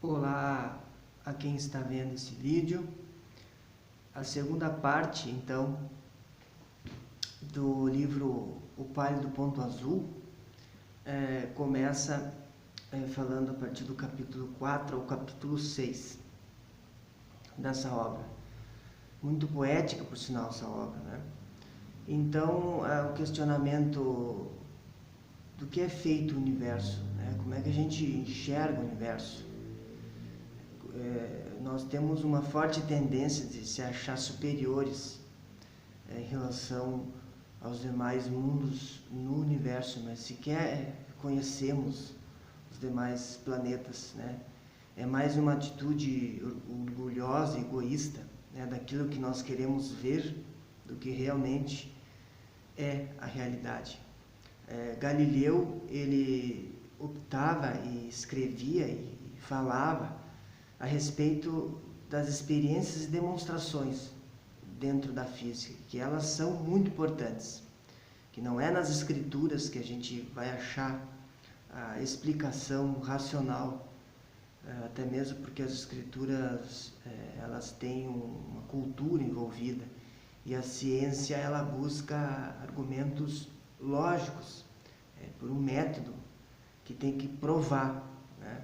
Olá a quem está vendo esse vídeo. A segunda parte, então, do livro O Pálido Ponto Azul começa falando a partir do capítulo 4 ao capítulo 6 dessa obra. Muito poética, por sinal, essa obra, né? Então, o questionamento do que é feito o universo, né? Como é que a gente enxerga o universo? Nós temos uma forte tendência de se achar superiores em relação aos demais mundos no universo, mas sequer conhecemos os demais planetas, né? É mais uma atitude orgulhosa e egoísta, né, daquilo que nós queremos ver do que realmente é a realidade. Galileu, ele optava e escrevia e falava a respeito das experiências e demonstrações dentro da física, que elas são muito importantes, que não é nas escrituras que a gente vai achar a explicação racional, até mesmo porque as escrituras elas têm uma cultura envolvida, e a ciência ela busca argumentos lógicos, por um método que tem que provar, né?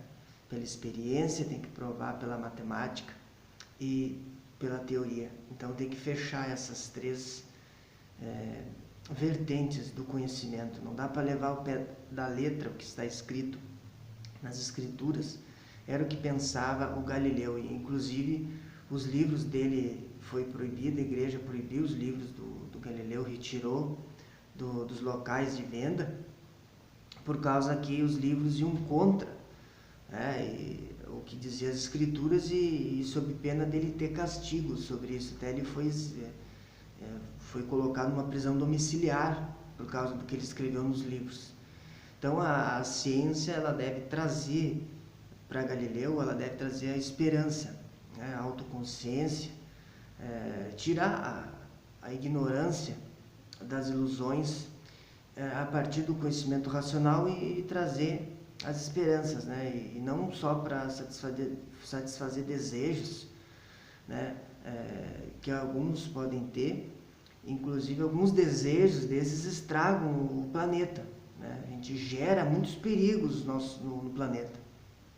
Pela experiência, tem que provar pela matemática e pela teoria. Então tem que fechar essas três vertentes do conhecimento. Não dá para levar ao pé da letra o que está escrito nas escrituras. Era o que pensava o Galileu, e inclusive os livros dele foi proibido, a igreja proibiu os livros do Galileu, retirou dos locais de venda, por causa que os livros iam contra o que dizia as escrituras, e sob pena dele ter castigo sobre isso. Até ele foi colocado numa prisão domiciliar por causa do que ele escreveu nos livros. Então a ciência ela deve trazer para Galileu, ela deve trazer a esperança, a autoconsciência, tirar a ignorância das ilusões a partir do conhecimento racional e trazer as esperanças, né? E não só para satisfazer desejos, né? Que alguns podem ter, inclusive alguns desejos desses estragam o planeta, né? A gente gera muitos perigos no planeta,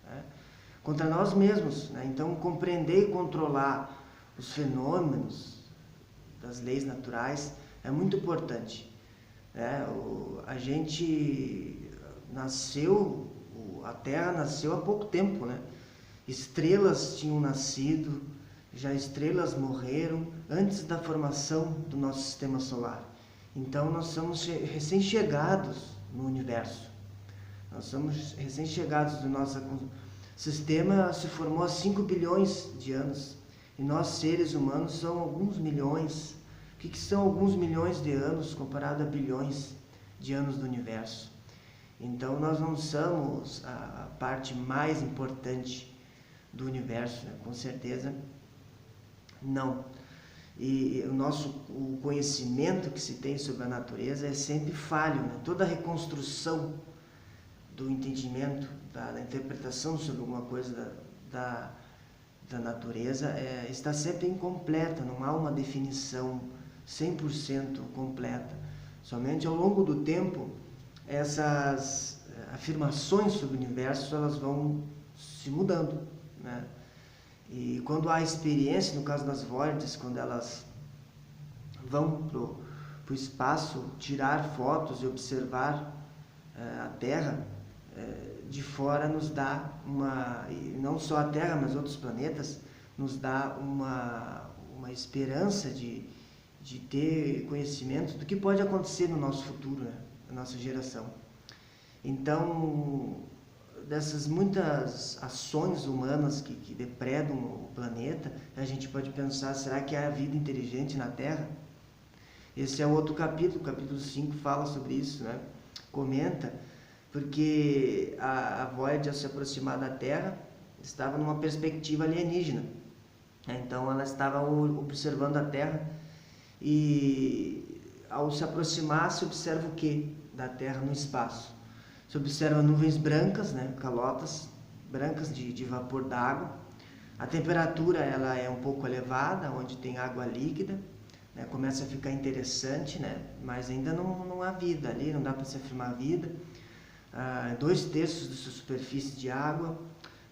né? Contra nós mesmos, né? Então compreender e controlar os fenômenos das leis naturais é muito importante, né? A gente nasceu, a Terra nasceu há pouco tempo, né? Estrelas tinham nascido, já estrelas morreram antes da formação do nosso sistema solar. Então nós somos recém-chegados no universo. Nós somos recém-chegados do nosso sistema, se formou há 5 bilhões de anos. E nós, seres humanos, são alguns milhões. O que são alguns milhões de anos comparado a bilhões de anos do universo? Então nós não somos a parte mais importante do universo, né? Com certeza não. E o conhecimento que se tem sobre a natureza é sempre falho, né? Toda a reconstrução do entendimento, da interpretação sobre alguma coisa da natureza está sempre incompleta, não há uma definição 100% completa. Somente ao longo do tempo essas afirmações sobre o universo elas vão se mudando, né? E quando há experiência, no caso das Voyagers, quando elas vão para o espaço tirar fotos e observar a Terra de fora, nos dá e não só a Terra, mas outros planetas, nos dá uma esperança de ter conhecimento do que pode acontecer no nosso futuro, né? Na nossa geração. Então, dessas muitas ações humanas que depredam o planeta, a gente pode pensar, será que há vida inteligente na Terra? Esse é outro capítulo, o capítulo 5 fala sobre isso, né? Comenta, porque a Voyager, ao se aproximar da Terra, estava numa perspectiva alienígena. Então ela estava observando a Terra, e ao se aproximar se observa o que da Terra no espaço? Se observa nuvens brancas, né, calotas, brancas de vapor d'água. A temperatura ela é um pouco elevada, onde tem água líquida, né? Começa a ficar interessante, né? Mas ainda não há vida ali, não dá para se afirmar vida. 2/3 da sua superfície de água,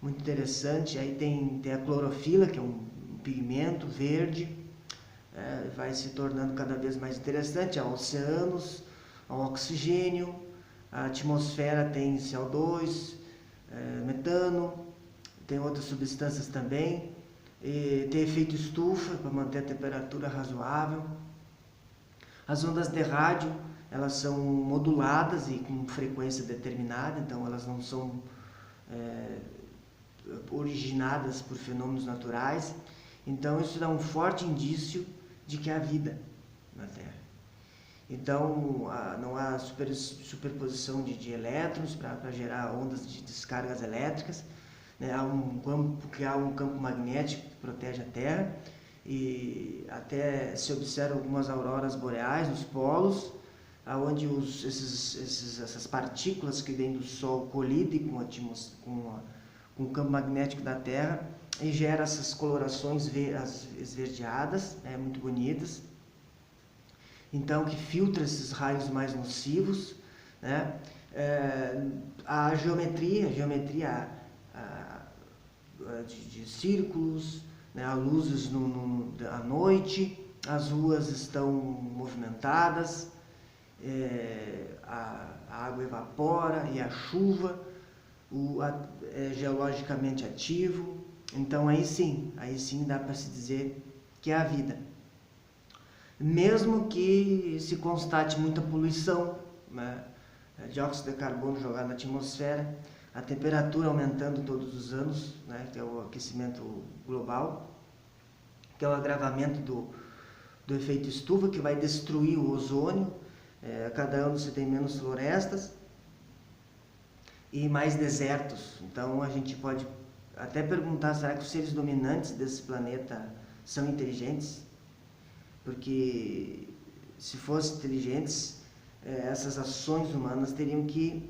muito interessante. Aí tem a clorofila, que é um pigmento verde, vai se tornando cada vez mais interessante. Há oceanos, há oxigênio, a atmosfera tem CO2, metano, tem outras substâncias também, e tem efeito estufa para manter a temperatura razoável. As ondas de rádio, elas são moduladas e com frequência determinada, então elas não são originadas por fenômenos naturais. Então isso dá um forte indício de que há vida na Terra. Então não há superposição de elétrons para gerar ondas de descargas elétricas, né? Há um campo magnético que protege a Terra, e até se observa algumas auroras boreais nos polos, onde essas partículas que vêm do Sol colidem com o campo magnético da Terra e gera essas colorações esverdeadas, muito bonitas. Então, que filtra esses raios mais nocivos, né? A geometria de círculos, né? Há luzes à noite, as ruas estão movimentadas, a água evapora e a chuva, é geologicamente ativo. Então aí sim dá para se dizer que há vida. Mesmo que se constate muita poluição, né? Dióxido de carbono jogado na atmosfera, a temperatura aumentando todos os anos, né? Que é o aquecimento global, que é o agravamento do efeito estufa, que vai destruir o ozônio. A cada ano se tem menos florestas e mais desertos. Então a gente pode até perguntar, será que os seres dominantes desse planeta são inteligentes? Porque se fossem inteligentes, essas ações humanas teriam que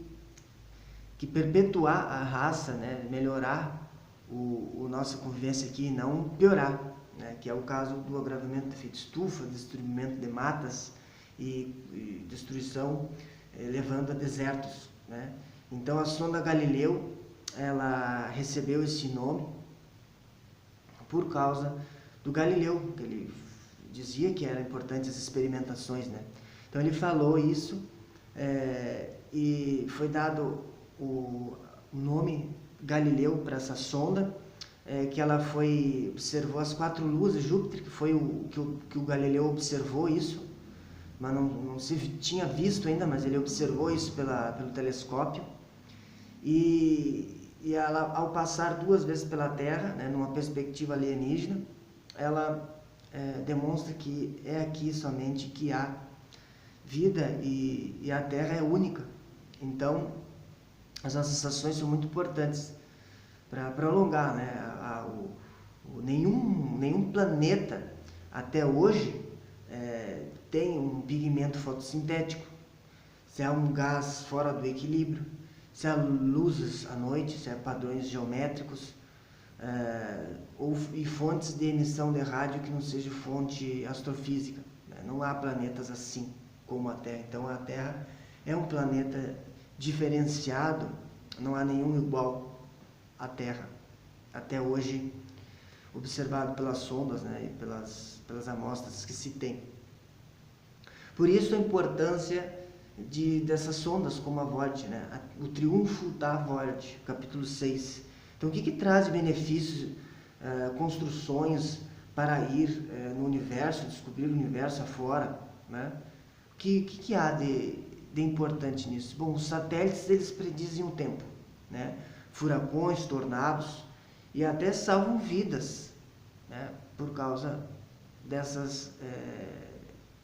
perpetuar a raça, né? Melhorar a nossa convivência aqui e não piorar, né? Que é o caso do agravamento do efeito estufa, destruimento de matas e destruição, levando a desertos, né? Então a sonda Galileu, ela recebeu esse nome por causa do Galileu, que ele dizia que eram importantes as experimentações, né? Então ele falou isso, e foi dado o nome Galileu para essa sonda, que ela observou as 4 luzes de Júpiter, que foi que o Galileu observou isso, mas não se tinha visto ainda, mas ele observou isso pelo telescópio. E ela, ao passar 2 vezes pela Terra, né, numa perspectiva alienígena, ela demonstra que é aqui somente que há vida, e a Terra é única. Então, as nossas ações são muito importantes para prolongar, né? Nenhum planeta até hoje tem um pigmento fotossintético. Se há um gás fora do equilíbrio, se há luzes à noite, se há padrões geométricos, e fontes de emissão de rádio que não seja fonte astrofísica, né? Não há planetas assim como a Terra. Então a Terra é um planeta diferenciado, não há nenhum igual à Terra até hoje, observado pelas sondas, né? E pelas amostras que se tem. Por isso a importância dessas sondas como a Voyager, né? O triunfo da Voyager, capítulo 6. Então o que traz de benefícios, construções para ir no universo, descobrir o universo afora, né? O que há de importante nisso? Bom, os satélites, eles predizem o tempo, né? Furacões, tornados, e até salvam vidas, né? Por causa dessas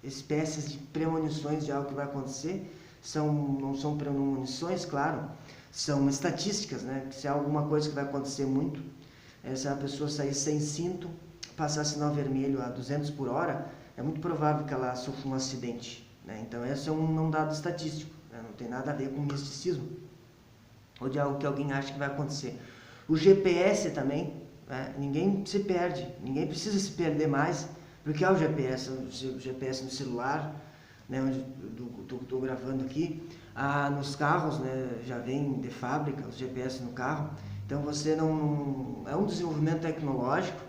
espécies de premonições de algo que vai acontecer. Não são premonições, claro, são estatísticas, né? Se há alguma coisa que vai acontecer muito, se a pessoa sair sem cinto, passar sinal vermelho a 200 por hora, é muito provável que ela sofra um acidente, né? Então esse é um dado estatístico, né? Não tem nada a ver com misticismo ou de algo que alguém acha que vai acontecer. O GPS também, né? Ninguém se perde, ninguém precisa se perder mais, porque há o GPS no celular, né, onde estou gravando aqui, nos carros, né, já vem de fábrica os GPS no carro, então você não... É um desenvolvimento tecnológico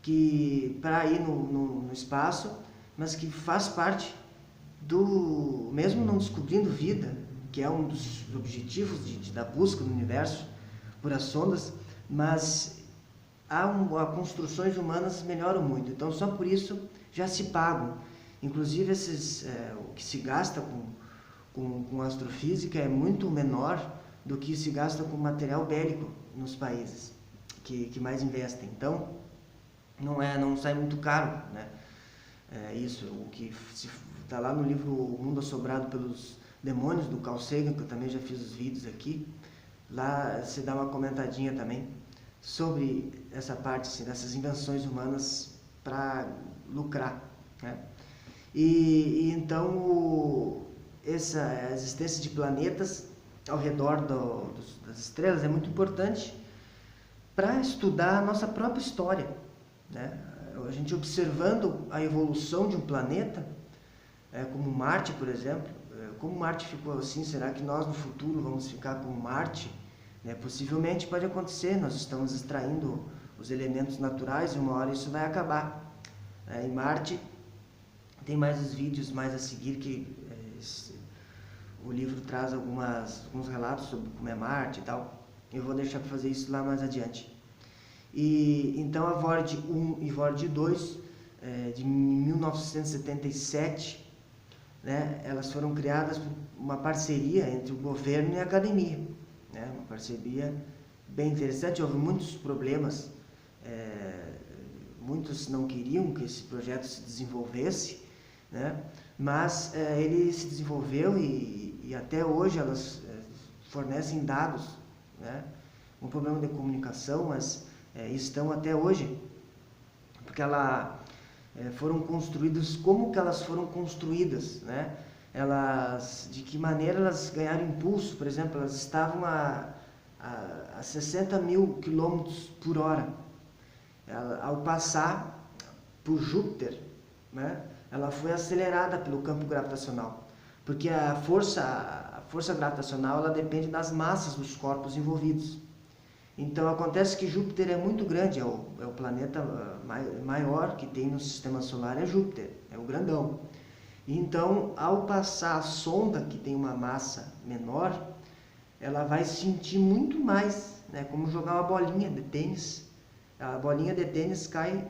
que para ir no espaço, mas que faz parte do... Mesmo não descobrindo vida, que é um dos objetivos da busca no universo por as sondas, mas há construções humanas melhoram muito, então só por isso já se pagam. Inclusive o que se gasta com astrofísica é muito menor do que se gasta com material bélico nos países que mais investem. Então não sai muito caro, né? Isso, o que está lá no livro O Mundo Assombrado pelos Demônios, do Carl Sagan, que eu também já fiz os vídeos aqui. Lá se dá uma comentadinha também sobre essa parte, assim, dessas invenções humanas para lucrar, né? E então a existência de planetas ao redor das estrelas é muito importante para estudar a nossa própria história, né? A gente observando a evolução de um planeta, como Marte, por exemplo, como Marte ficou assim, será que nós no futuro vamos ficar como Marte? Possivelmente pode acontecer, nós estamos extraindo os elementos naturais e uma hora isso vai acabar. Em Marte tem mais os vídeos mais a seguir que o livro traz alguns relatos sobre como é Marte e tal. Eu vou deixar para fazer isso lá mais adiante. E então a Voyager 1 e Voyager 2 de 1977, né, elas foram criadas por uma parceria entre o governo e a academia, né, uma parceria bem interessante. Houve muitos problemas, muitos não queriam que esse projeto se desenvolvesse, né, mas ele se desenvolveu e até hoje elas fornecem dados, né, um problema de comunicação, mas estão até hoje, porque foram construídas, como que elas foram construídas, né? De que maneira elas ganharam impulso. Por exemplo, elas estavam a 60 mil quilômetros por hora. Ao passar por Júpiter, né, ela foi acelerada pelo campo gravitacional, porque a força gravitacional ela depende das massas dos corpos envolvidos. Então acontece que Júpiter é muito grande, é o planeta maior que tem no sistema solar, é Júpiter, é o grandão. Então, ao passar a sonda, que tem uma massa menor, ela vai sentir muito mais, né, como jogar uma bolinha de tênis. A bolinha de tênis cai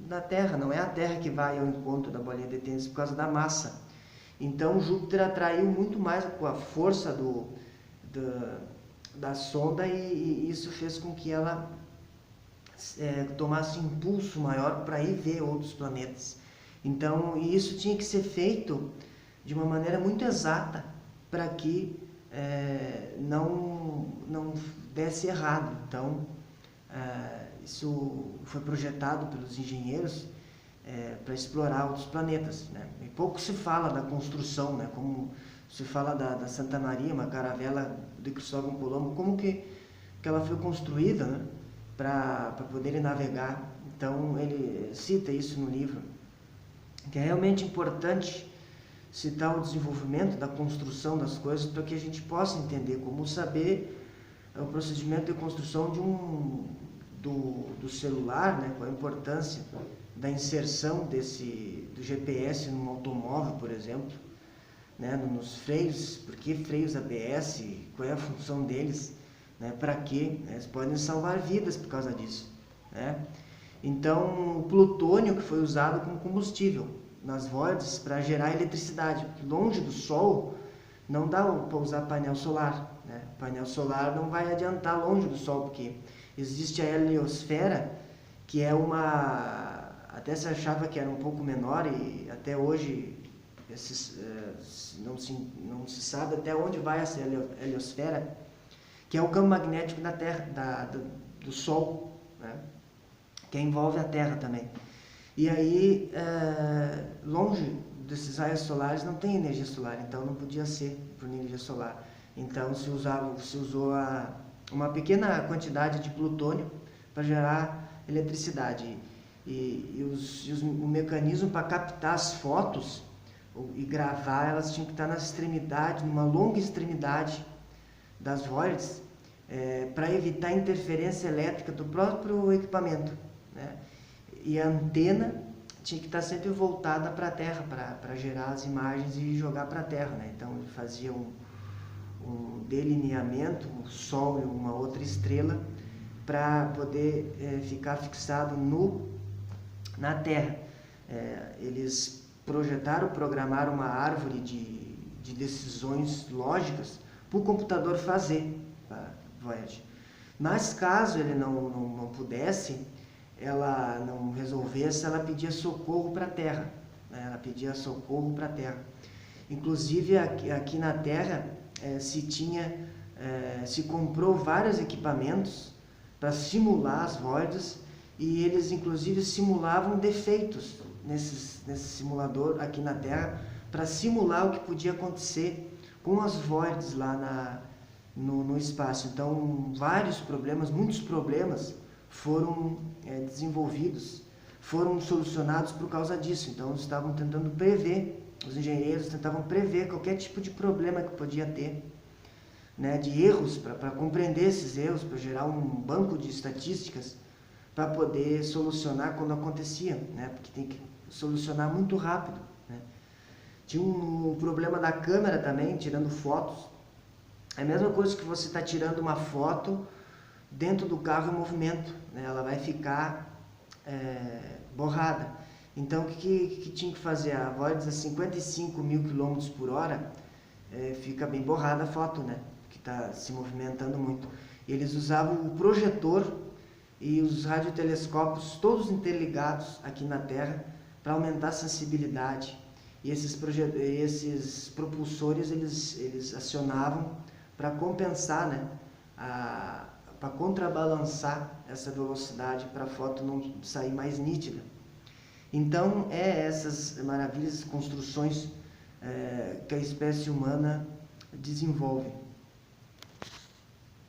na Terra, não é a Terra que vai ao encontro da bolinha de tênis por causa da massa. Então Júpiter atraiu muito mais com a força da sonda e isso fez com que ela tomasse um impulso maior para ir ver outros planetas. Então, isso tinha que ser feito de uma maneira muito exata para que não desse errado. Então, isso foi projetado pelos engenheiros para explorar outros planetas, né? E pouco se fala da construção, né? Como se fala da Santa Maria, uma caravela de Cristóvão Colombo, como que ela foi construída, né, para poder navegar. Então ele cita isso no livro, que é realmente importante citar o desenvolvimento da construção das coisas para que a gente possa entender como saber o procedimento de construção do celular, né, qual a importância da inserção do GPS num automóvel, por exemplo, né, nos freios, por que freios ABS, qual é a função deles, né, para quê, né, eles podem salvar vidas por causa disso, né? Então, o plutônio que foi usado como combustível nas Voyagers para gerar eletricidade, longe do Sol, não dá para usar painel solar, né? Painel solar não vai adiantar longe do Sol, porque existe a heliosfera, que é até se achava que era um pouco menor e até hoje não se sabe até onde vai essa heliosfera, que é o campo magnético da Terra, do Sol, né, que envolve a Terra também. E aí, longe desses raios solares não tem energia solar, então não podia ser por energia solar. Então se usou a uma pequena quantidade de plutônio para gerar eletricidade. O mecanismo para captar as fotos e gravar, elas tinham que estar na extremidade, numa longa extremidade das Voyages, para evitar interferência elétrica do próprio equipamento, né? E a antena tinha que estar sempre voltada para a Terra, para gerar as imagens e jogar para a Terra, né? Então ele fazia um delineamento, um Sol e uma outra estrela, para poder ficar fixado na Terra. Eles programaram uma árvore de decisões lógicas para o computador fazer, para Voyager. Mas caso ele não pudesse, ela não resolvesse, ela pedia socorro para a Terra, né? Ela pedia socorro para a Terra. Inclusive aqui na Terra se comprou vários equipamentos para simular as Voyages, e eles inclusive simulavam defeitos nesse simulador aqui na Terra, para simular o que podia acontecer com as Voyages lá no espaço. Então muitos problemas foram desenvolvidos, foram solucionados por causa disso. Então eles estavam tentando prever, os engenheiros tentavam prever qualquer tipo de problema que podia ter, né, de erros, para compreender esses erros, para gerar um banco de estatísticas para poder solucionar quando acontecia, né, porque tem que solucionar muito rápido, né. Tinha um problema da câmera também, tirando fotos. É a mesma coisa que você está tirando uma foto dentro do carro em movimento, né? Ela vai ficar borrada. Então o que tinha que fazer? A Voyager a 55.000 km/h, fica bem borrada a foto, né? Que está se movimentando muito. Eles usavam o projetor e os radiotelescópios todos interligados aqui na Terra para aumentar a sensibilidade. E esses propulsores eles acionavam para compensar, né? Para contrabalançar essa velocidade, para a foto não sair mais nítida. Então, essas maravilhas, construções que a espécie humana desenvolve.